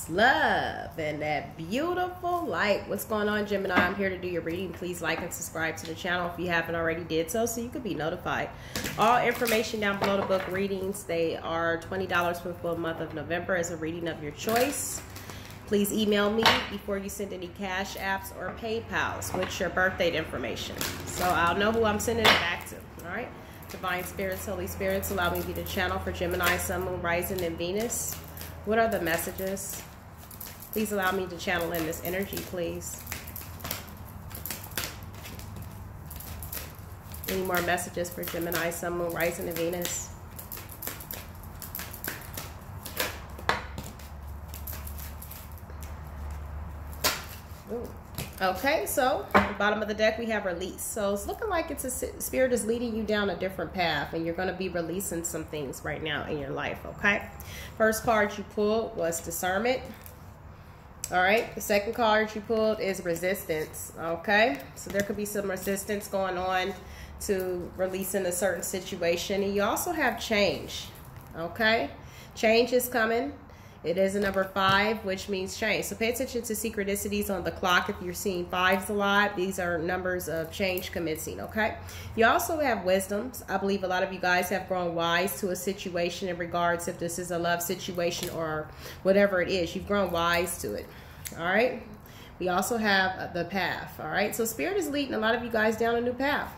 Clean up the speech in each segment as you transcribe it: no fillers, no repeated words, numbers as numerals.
love, and that beautiful light. What's going on, Gemini? I'm here to do your reading. Please like and subscribe to the channel if you haven't already did so you could be notified. All information down below the book readings. They are $20 for the full month of November as a reading of your choice. Please email me before you send any cash apps or PayPals with your birth date information, so I'll know who I'm sending it back to. All right, Divine Spirits, Holy Spirits, allow me to be the channel for Gemini, Sun, Moon, Rising, and Venus. What are the messages? Please allow me to channel in this energy, please. Any more messages for Gemini, Sun, Moon, Rising, and Venus? Ooh. Okay, so at the bottom of the deck we have release. So it's looking like it's spirit is leading you down a different path, and you're going to be releasing some things right now in your life. Okay, first card you pulled was discernment. All right, the second card you pulled is resistance. Okay, so there could be some resistance going on to releasing a certain situation. And you also have change. Okay, change is coming. It is a number 5, which means change. So pay attention to synchronicities on the clock. If you're seeing 5s a lot, these are numbers of change commencing, okay? You also have wisdoms. I believe a lot of you guys have grown wise to a situation in regards if this is a love situation or whatever it is. You've grown wise to it, all right? We also have the path, all right? So Spirit is leading a lot of you guys down a new path.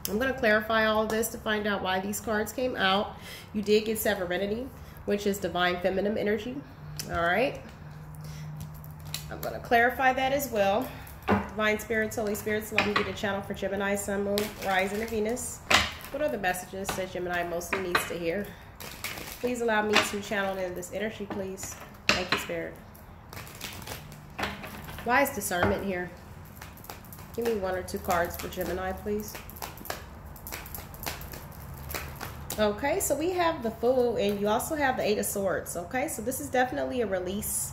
I'm going to clarify all of this to find out why these cards came out. You did get Serenity, which is divine feminine energy. All right, I'm going to clarify that as well. Divine Spirits, Holy Spirits, allow me to be the channel for Gemini, Sun, Moon, Rising, and Venus. What are the messages that Gemini mostly needs to hear? Please allow me to channel in this energy, please. Thank you, Spirit. Why is discernment here? Give me 1 or 2 cards for Gemini, please. Okay, so we have the Fool, and you also have the 8 of Swords. Okay, so this is definitely a release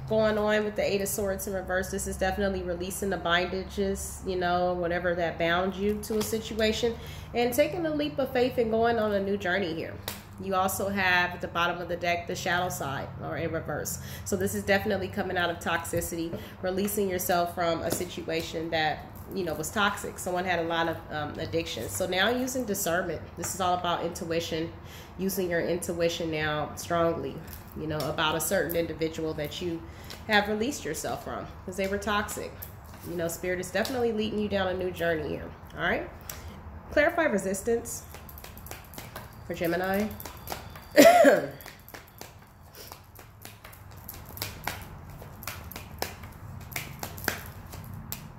going on with the 8 of Swords in reverse. This is definitely releasing the bondages, you know, whatever that bound you to a situation, and taking a leap of faith and going on a new journey here. You also have at the bottom of the deck the shadow side, or in reverse. So this is definitely coming out of toxicity, releasing yourself from a situation that, you know, was toxic. Someone had a lot of addictions. So now using discernment. This is all about intuition, using your intuition now strongly, you know, about a certain individual that you have released yourself from because they were toxic. You know, Spirit is definitely leading you down a new journey here. All right, clarify resistance for Gemini.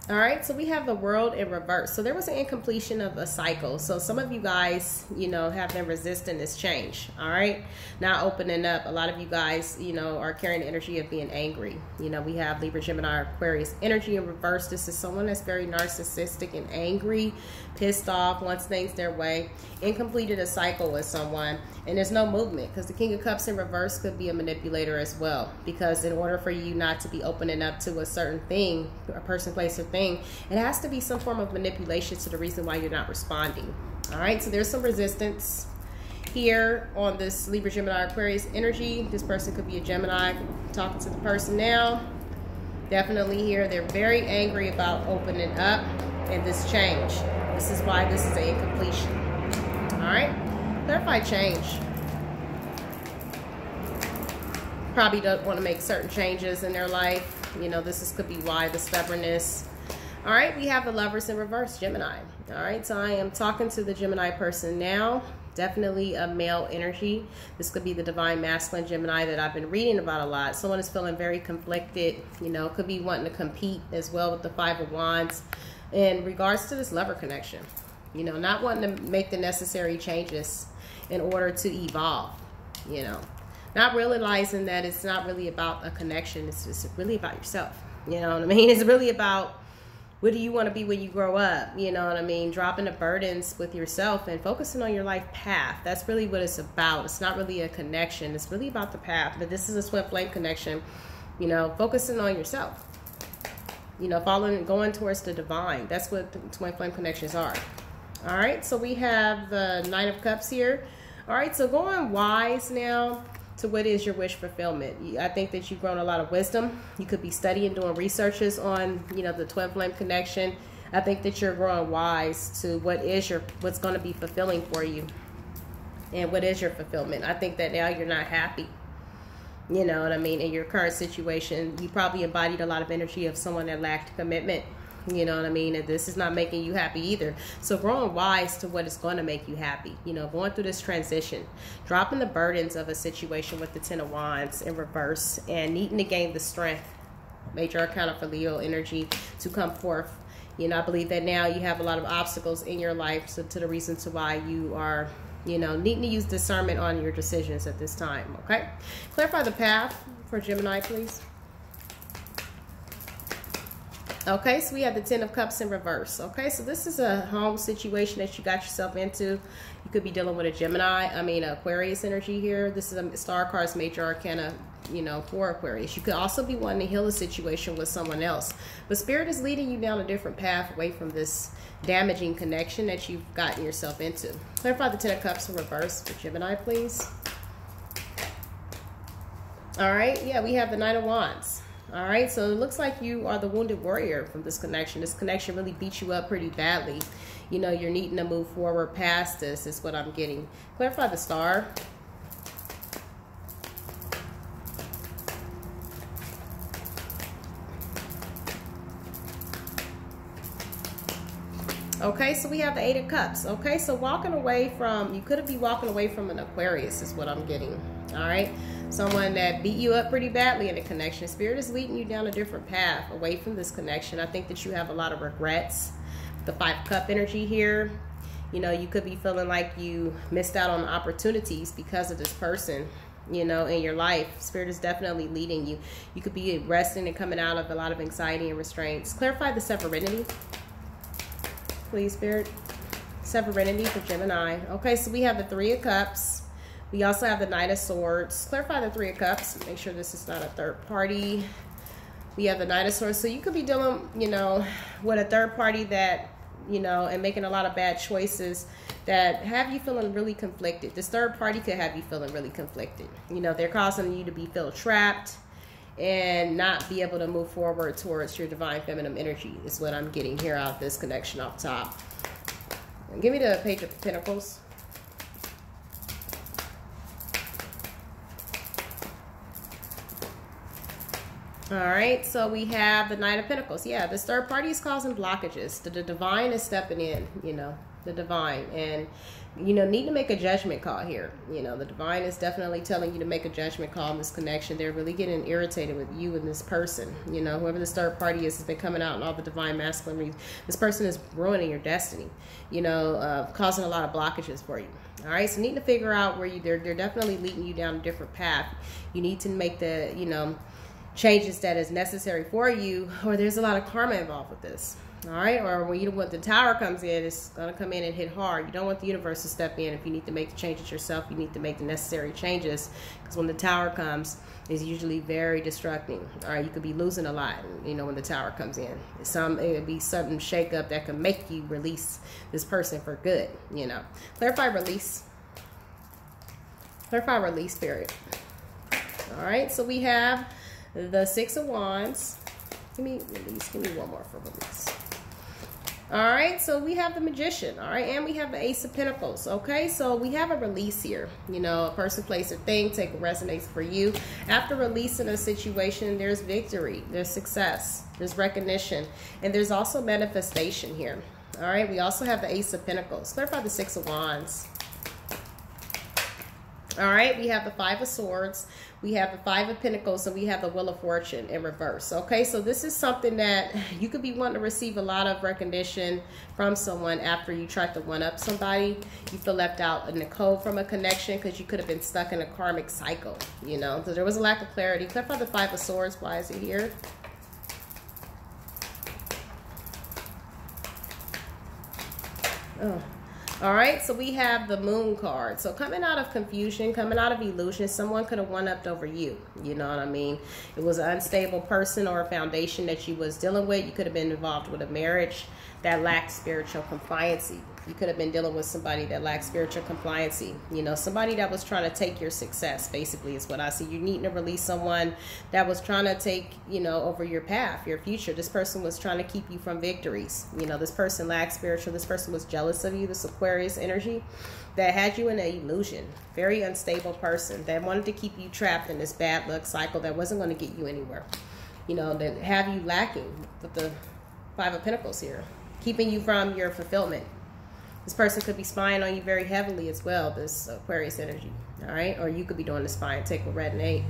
All right, so we have the World in reverse. So there was an incompletion of a cycle. So some of you guys, you know, have been resisting this change. All right, not opening up. A lot of you guys, you know, are carrying the energy of being angry. You know, we have Libra, Gemini, Aquarius energy in reverse. This is someone that's very narcissistic and angry, pissed off, wants things their way. Incompleted a cycle with someone, and there's no movement because the King of Cups in reverse could be a manipulator as well. Because in order for you not to be opening up to a certain thing, a person, place, or thing, it has to be some form of manipulation to the reason why you're not responding. All right, so there's some resistance here on this Libra, Gemini, Aquarius energy. This person could be a Gemini. Talking to the person now. Definitely here, they're very angry about opening up and this change. This is why this is an incompletion. All right, clarify change. Probably don't want to make certain changes in their life. You know, could be why the stubbornness. All right, we have the Lovers in reverse, Gemini. All right, so I am talking to the Gemini person now. Definitely a male energy. This could be the divine masculine Gemini that I've been reading about a lot. Someone is feeling very conflicted. You know, could be wanting to compete as well with the 5 of Wands in regards to this lover connection. You know, not wanting to make the necessary changes in order to evolve. You know, not realizing that it's not really about a connection. It's just really about yourself. You know what I mean? It's really about what do you want to be when you grow up? You know what I mean? Dropping the burdens with yourself and focusing on your life path. That's really what it's about. It's not really a connection. It's really about the path. But this is a twin flame connection. You know, focusing on yourself. You know, going towards the divine. That's what the twin flame connections are. All right, so we have the Knight of Cups here. All right, so going wise now. to what is your wish fulfillment. I think that you've grown a lot of wisdom. You could be studying, doing researches on, you know, the twin flame connection. I think that you're growing wise to what's going to be fulfilling for you, and what is your fulfillment. I think that now you're not happy. You know what I mean? In your current situation, you probably embodied a lot of energy of someone that lacked commitment. You know what I mean? And this is not making you happy either. So growing wise to what is going to make you happy. You know, going through this transition, dropping the burdens of a situation with the Ten of Wands in reverse, and needing to gain the strength, major arcana for Leo energy, to come forth. You know, I believe that now you have a lot of obstacles in your life, so to the reason to why you are, you know, needing to use discernment on your decisions at this time. Okay, clarify the path for Gemini, please. Okay, so we have the Ten of Cups in reverse. Okay, so this is a home situation that you got yourself into. You could be dealing with a Aquarius energy here. This is a star card's major arcana, you know, for Aquarius. You could also be wanting to heal a situation with someone else. But Spirit is leading you down a different path away from this damaging connection that you've gotten yourself into. Clarify the Ten of Cups in reverse for Gemini, please. All right, yeah, we have the Nine of Wands. All right, so it looks like you are the wounded warrior from this connection. This connection really beat you up pretty badly. You know, you're needing to move forward past this is what I'm getting. Clarify the star. Okay, so we have the Eight of Cups. Okay, so walking away from, you could be walking away from an Aquarius is what I'm getting. All right, someone that beat you up pretty badly in a connection. Spirit is leading you down a different path away from this connection. I think that you have a lot of regrets. The Five Cup energy here. You know, you could be feeling like you missed out on opportunities because of this person, you know, in your life. Spirit is definitely leading you. You could be resting and coming out of a lot of anxiety and restraints. Clarify the Serenity, please, Spirit. Serenity for Gemini. Okay, so we have the Three of Cups. We also have the Knight of Swords. Clarify the Three of Cups. Make sure this is not a third party. We have the Knight of Swords. So you could be dealing, you know, with a third party that, you know, and making a lot of bad choices that have you feeling really conflicted. This third party could have you feeling really conflicted. You know, they're causing you to feel trapped and not be able to move forward towards your divine feminine energy is what I'm getting here out of this connection off top. And give me the Page of Pentacles. All right, so we have the Knight of Pentacles. Yeah, this third party is causing blockages. The divine is stepping in, you know, the divine. And, you know, need to make a judgment call here. You know, the divine is definitely telling you to make a judgment call in this connection. They're really getting irritated with you and this person. You know, whoever this third party is has been coming out in all the divine masculine reads. This person is ruining your destiny, you know, causing a lot of blockages for you. All right, so need to figure out where they're definitely leading you down a different path. You need to make the, you know, changes that is necessary for you, or there's a lot of karma involved with this. All right, or when the tower comes in, it's going to come in and hit hard. You don't want the universe to step in. If you need to make the changes yourself, you need to make the necessary changes, because when the tower comes, it's usually very destructing. All right, you could be losing a lot, you know, when the tower comes in. It would be something shake up that can make you release this person for good, you know. Clarify release. Clarify release, Spirit. All right, so we have the Six of Wands. Give me one more for release. All right, so we have the Magician. All right, and we have the Ace of Pentacles. Okay, so we have a release here. You know, a person, place, or thing, take what resonates for you. After releasing a situation, there's victory, there's success, there's recognition, and there's also manifestation here. All right, we also have the Ace of Pentacles. Clarify the Six of Wands. All right, we have the Five of Swords, we have the Five of Pentacles, and we have the Wheel of Fortune in reverse. Okay, so this is something that you could be wanting to receive a lot of recognition from someone after you tried to one-up somebody. You feel left out in the cold from a connection because you could have been stuck in a karmic cycle, you know. So there was a lack of clarity. Clarify the Five of Swords. Why is it here? Oh. All right, so we have the Moon card. So coming out of confusion, coming out of illusion, someone could have one-upped over you. You know what I mean? It was an unstable person or a foundation that you was dealing with. You could have been involved with a marriage that lacked spiritual compliancy. You could have been dealing with somebody that lacked spiritual compliancy. You know, somebody that was trying to take your success, basically, is what I see. You're needing to release someone that was trying to take, you know, over your path, your future. This person was trying to keep you from victories. You know, this person lacked spiritual. This person was jealous of you, this Aquarius energy that had you in an illusion. Very unstable person that wanted to keep you trapped in this bad luck cycle that wasn't going to get you anywhere. You know, that have you lacking with the Five of Pentacles here, keeping you from your fulfillment. This person could be spying on you very heavily as well, this Aquarius energy, all right? Or you could be doing the spying. Take a red and 8.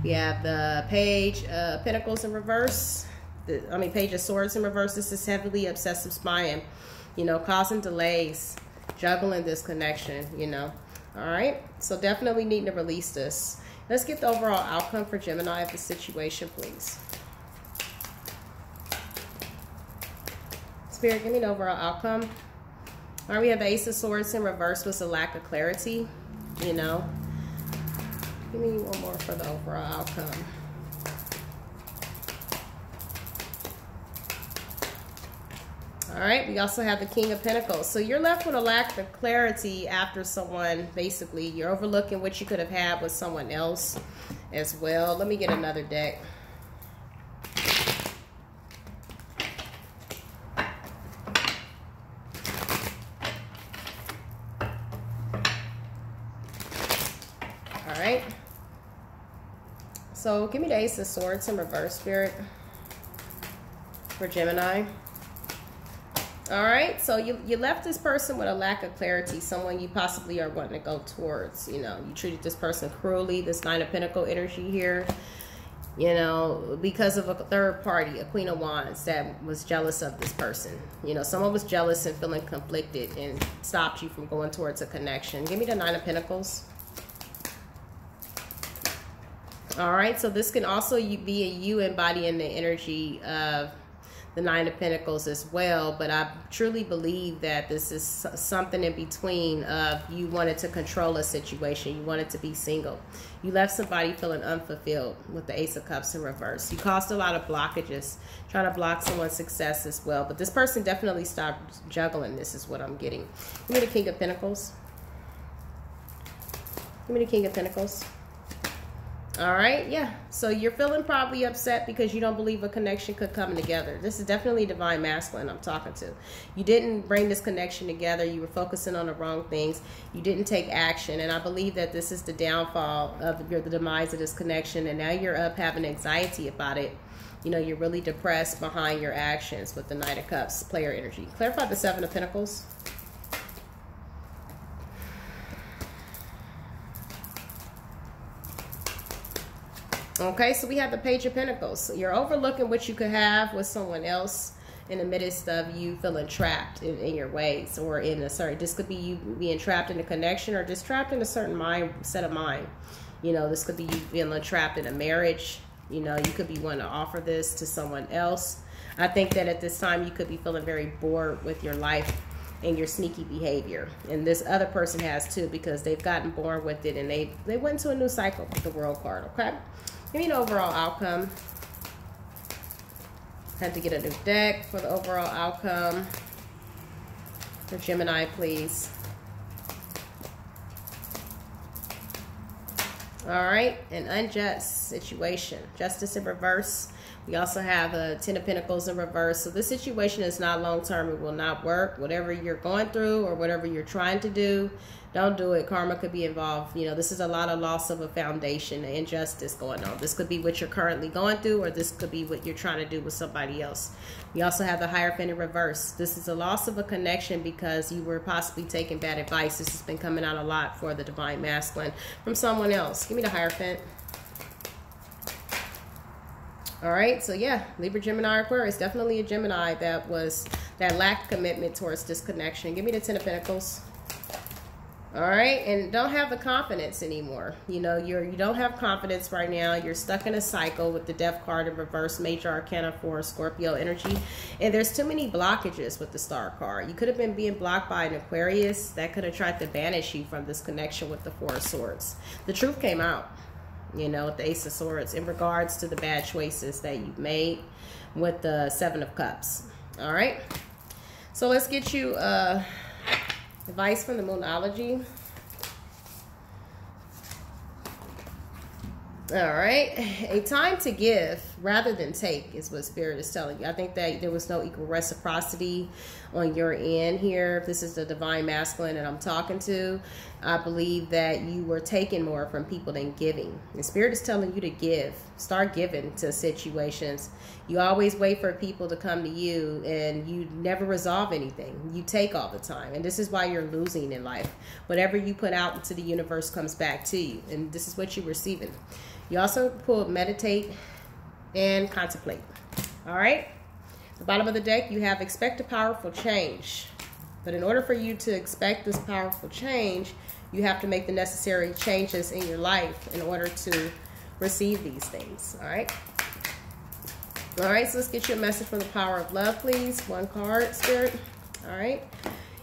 We have the Page of Pentacles in reverse. Page of Swords in reverse. This is heavily obsessive spying, you know, causing delays, juggling this connection, you know, all right? So definitely needing to release this. Let's get the overall outcome for Gemini of the situation, please. Spirit, give me the overall outcome. All right, we have the Ace of Swords in reverse with a lack of clarity, you know. Give me one more for the overall outcome. All right, we also have the King of Pentacles. So you're left with a lack of clarity after someone, basically, you're overlooking what you could have had with someone else as well. Let me get another deck. Right. So give me the Ace of Swords in reverse, Spirit, for Gemini. All right, so you left this person with a lack of clarity, someone you possibly are wanting to go towards. You know, you treated this person cruelly, this Nine of Pentacles energy here, you know, because of a third party, a Queen of Wands that was jealous of this person. You know, someone was jealous and feeling conflicted and stopped you from going towards a connection. Give me the Nine of Pentacles. All right, so this can also be you embodying the energy of the Nine of Pentacles as well, but I truly believe that this is something in between of you wanted to control a situation, you wanted to be single. You left somebody feeling unfulfilled with the Ace of Cups in reverse. You caused a lot of blockages, trying to block someone's success as well, but this person definitely stopped juggling. This is what I'm getting. Give me the King of Pentacles. Give me the King of Pentacles. All right, yeah. So you're feeling probably upset because you don't believe a connection could come together. This is definitely divine masculine I'm talking to. You didn't bring this connection together. You were focusing on the wrong things. You didn't take action. And I believe that this is the downfall of the demise of this connection. And now you're up having anxiety about it. You know, you're really depressed behind your actions with the Knight of Cups, player energy. Clarify the Seven of Pentacles. Okay, so we have the Page of Pentacles. So you're overlooking what you could have with someone else in the midst of you feeling trapped in your ways, or in a certain, this could be you being trapped in a connection or just trapped in a certain set of mind. You know, this could be you being trapped in a marriage. You know, you could be wanting to offer this to someone else. I think that at this time you could be feeling very bored with your life and your sneaky behavior. And this other person has too, because they've gotten bored with it and they went to a new cycle with the World card, okay? Give me an overall outcome. Had to get a new deck for the overall outcome for Gemini, please. All right, an unjust situation. Justice in reverse. We also have a Ten of Pentacles in reverse. So this situation is not long-term. It will not work. Whatever you're going through or whatever you're trying to do, don't do it. Karma could be involved. You know, this is a lot of loss of a foundation, injustice going on. This could be what you're currently going through, or this could be what you're trying to do with somebody else. We also have the Hierophant in reverse. This is a loss of a connection because you were possibly taking bad advice. This has been coming out a lot for the Divine Masculine from someone else. Give me the Hierophant. All right, so yeah, Libra, Gemini, Aquarius, definitely a Gemini that lacked commitment towards this connection. Give me the Ten of Pentacles. All right, and don't have the confidence anymore. You know, you don't have confidence right now. You're stuck in a cycle with the Death card in reverse, Major Arcana 4, Scorpio energy. And there's too many blockages with the Star card. You could have been being blocked by an Aquarius that could have tried to banish you from this connection with the Four of Swords. The truth came out, you know, with the Ace of Swords in regards to the bad choices that you've made with the Seven of Cups. All right, so let's get you Advice from the Moonology. All right. A time to give rather than take is what Spirit is telling you. I think that there was no equal reciprocity on your end here. If this is the divine masculine that I'm talking to, I believe that you were taking more from people than giving. And Spirit is telling you to give. Start giving to situations. You always wait for people to come to you and you never resolve anything. You take all the time. And this is why you're losing in life. Whatever you put out into the universe comes back to you. And this is what you're receiving. You also pull meditate and contemplate. All right. The bottom of the deck, you have expect a powerful change. But in order for you to expect this powerful change, you have to make the necessary changes in your life in order to receive these things. All right. All right. So let's get you a message from the power of love, please. One card, Spirit. All right.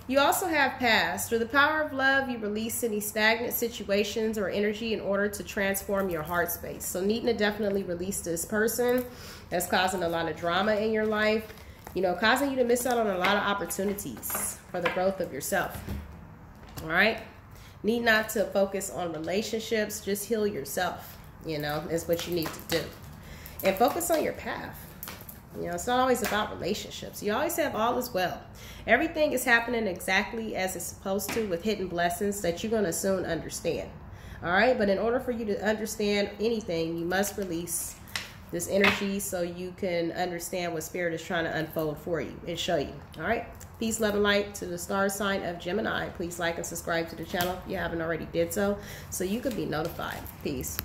You also have past. Through the power of love, you release any stagnant situations or energy in order to transform your heart space. So needing to definitely release this person that's causing a lot of drama in your life, you know, causing you to miss out on a lot of opportunities for the growth of yourself. All right. Need not to focus on relationships. Just heal yourself, you know, is what you need to do. And focus on your path. You know, it's not always about relationships. You always have all is well. Everything is happening exactly as it's supposed to with hidden blessings that you're going to soon understand. All right. But in order for you to understand anything, you must release this energy so you can understand what Spirit is trying to unfold for you and show you. All right. Peace, love, and light to the star sign of Gemini. Please like and subscribe to the channel if you haven't already did so you could be notified. Peace.